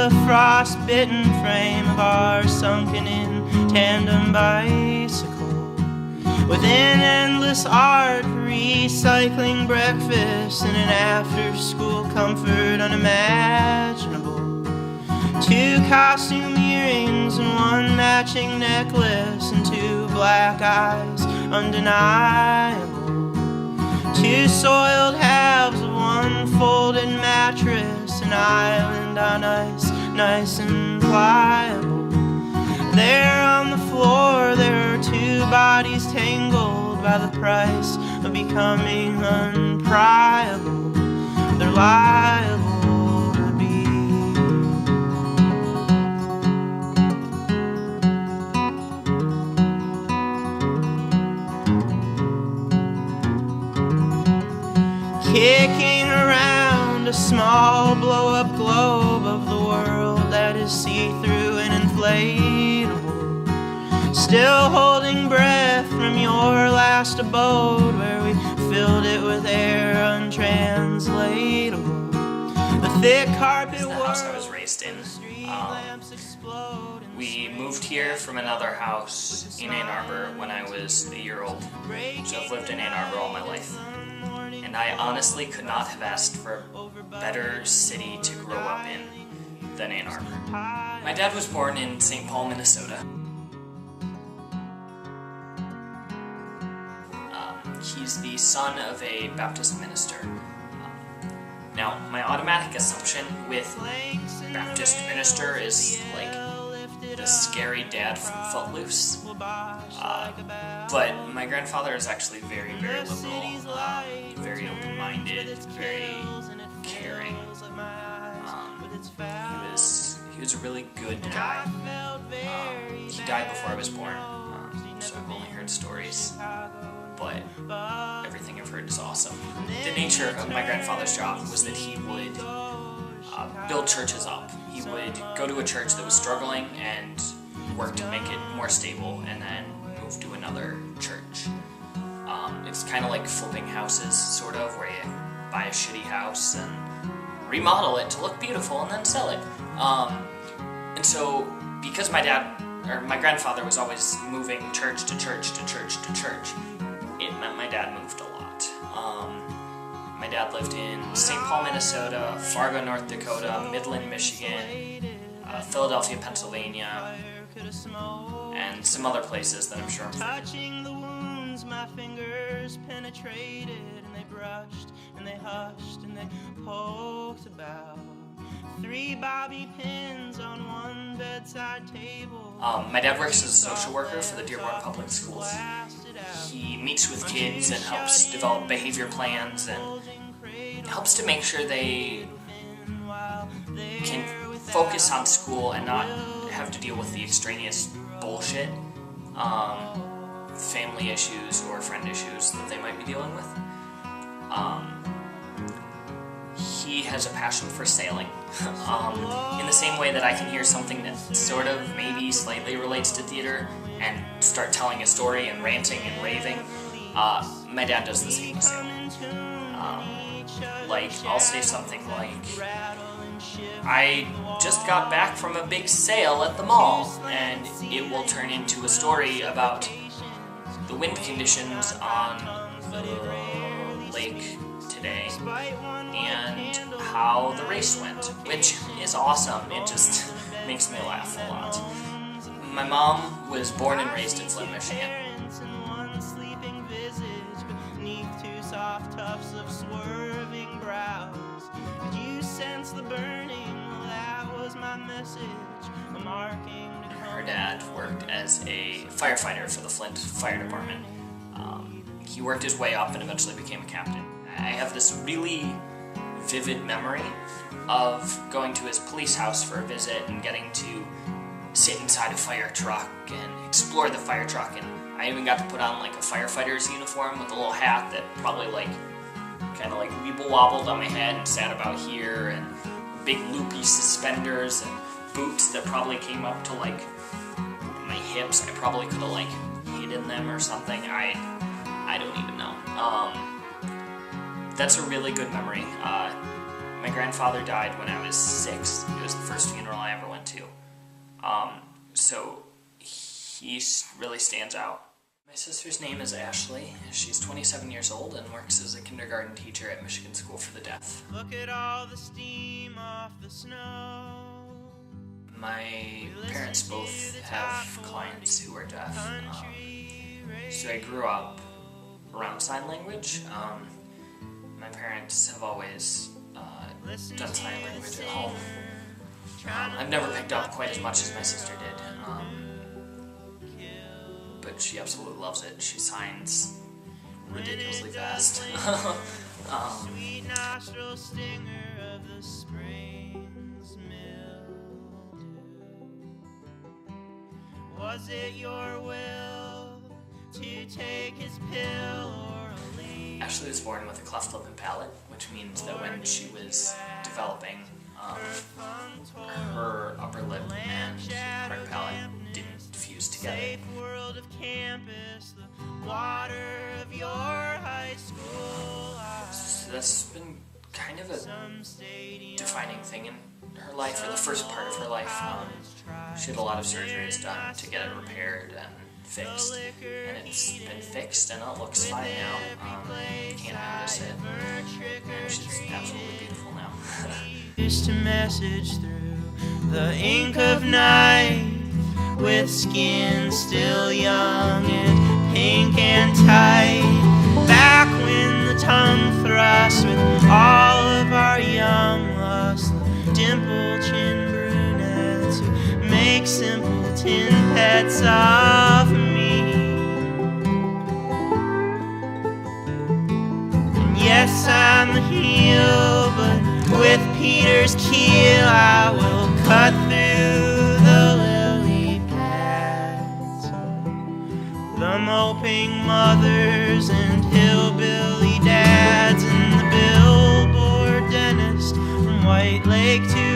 the frostbitten frame of our sunken-in tandem bicycle, with an endless art, recycling breakfast, and an after-school comfort unimaginable. 2 costume earrings and 1 matching necklace, and 2 black eyes undeniable. 2 soiled halves of 1 folded mattress, an island on ice, nice and pliable. There on the floor there are 2 bodies tangled by the price of becoming unpriable. They're liable to be. Kicking around a small blow-up globe of the world that is see-through and inflatable, still holding breath from your last abode where we filled it with air untranslatable. The thick carpet. This is the house I was raised in. We moved here from another house in Ann Arbor when I was a year old, so I've lived in Ann Arbor all my life. And I honestly could not have asked for a better city to grow up in than Ann Arbor. My dad was born in St. Paul, Minnesota. He's the son of a Baptist minister. Now, my automatic assumption with Baptist minister is like the scary dad from Footloose. But my grandfather is actually very, very liberal, very open-minded, very caring. He was a really good guy. He died before I was born, so I've only heard stories. But everything I've heard is awesome. The nature of my grandfather's job was that he would build churches up. He would go to a church that was struggling and work to make it more stable, and then move to another church. It's kind of like flipping houses, sort of, where you buy a shitty house and remodel it to look beautiful and then sell it. And so, because my grandfather was always moving church to church to church to church, it meant my dad moved a lot. My dad lived in St. Paul, Minnesota, Fargo, North Dakota, Midland, Michigan, Philadelphia, Pennsylvania, and some other places that I'm sure I'm touching the wounds my fingers penetrated, and they brushed and they hushed and they poked about. 3 bobby pins on 1 bedside table. My dad works as a social worker for the Dearborn Public Schools. He meets with kids and helps develop behavior plans and helps to make sure they can focus on school and not have to deal with the extraneous bullshit, family issues or friend issues that they might be dealing with. He has a passion for sailing. In the same way that I can hear something that sort of maybe slightly relates to theater and start telling a story and ranting and raving, my dad does the same with sailing. Like, I'll say something like, I just got back from a big sail at the mall, and it will turn into a story about the wind conditions on the lake today and how the race went, which is awesome. It just makes me laugh a lot. My mom was born and raised in Flint, Michigan. Her dad worked as a firefighter for the Flint Fire Department. He worked his way up and eventually became a captain. I have this really vivid memory of going to his police house for a visit and getting to sit inside a fire truck and explore the fire truck, and I even got to put on like a firefighter's uniform with a little hat that probably kind of weeble wobbled on my head and sat about here, and big loopy suspenders and boots that probably came up to my hips. I probably could have hidden them or something. I don't even know. That's a really good memory. My grandfather died when I was 6. It was the first funeral I ever went to. So he really stands out. My sister's name is Ashley. She's 27 years old and works as a kindergarten teacher at Michigan School for the Deaf. Look at all the steam off the snow. My parents both have clients who are deaf. So I grew up around sign language. My parents have always done sign language at home. I've never picked up quite as much as my sister did. But she absolutely loves it. She signs ridiculously fast. Sweet nostril stinger of the spring's mildew. Was it your will to take his pill or a leaf? Ashley was born with a cleft lip and palate, which means that when she was developing, her upper lip and her palate didn't fuse together. Safe world of campus, the water of your high school. So that's been kind of a defining thing in her life, or the first part of her life. She had a lot of surgeries done to get it repaired and fixed, and it's been fixed and it looks fine now. Can't notice it, and she's absolutely beautiful now. Used to message through the ink of night, with skin still young and pink and tight. Back when the tongue thrust with all of our young lust, the dimple chin brunettes who make simpleton pets of me. And yes, I'm the heel, but with Peter's keel I will cut through the lily pads, the moping mothers and hillbilly dads, and the billboard dentist from White Lake to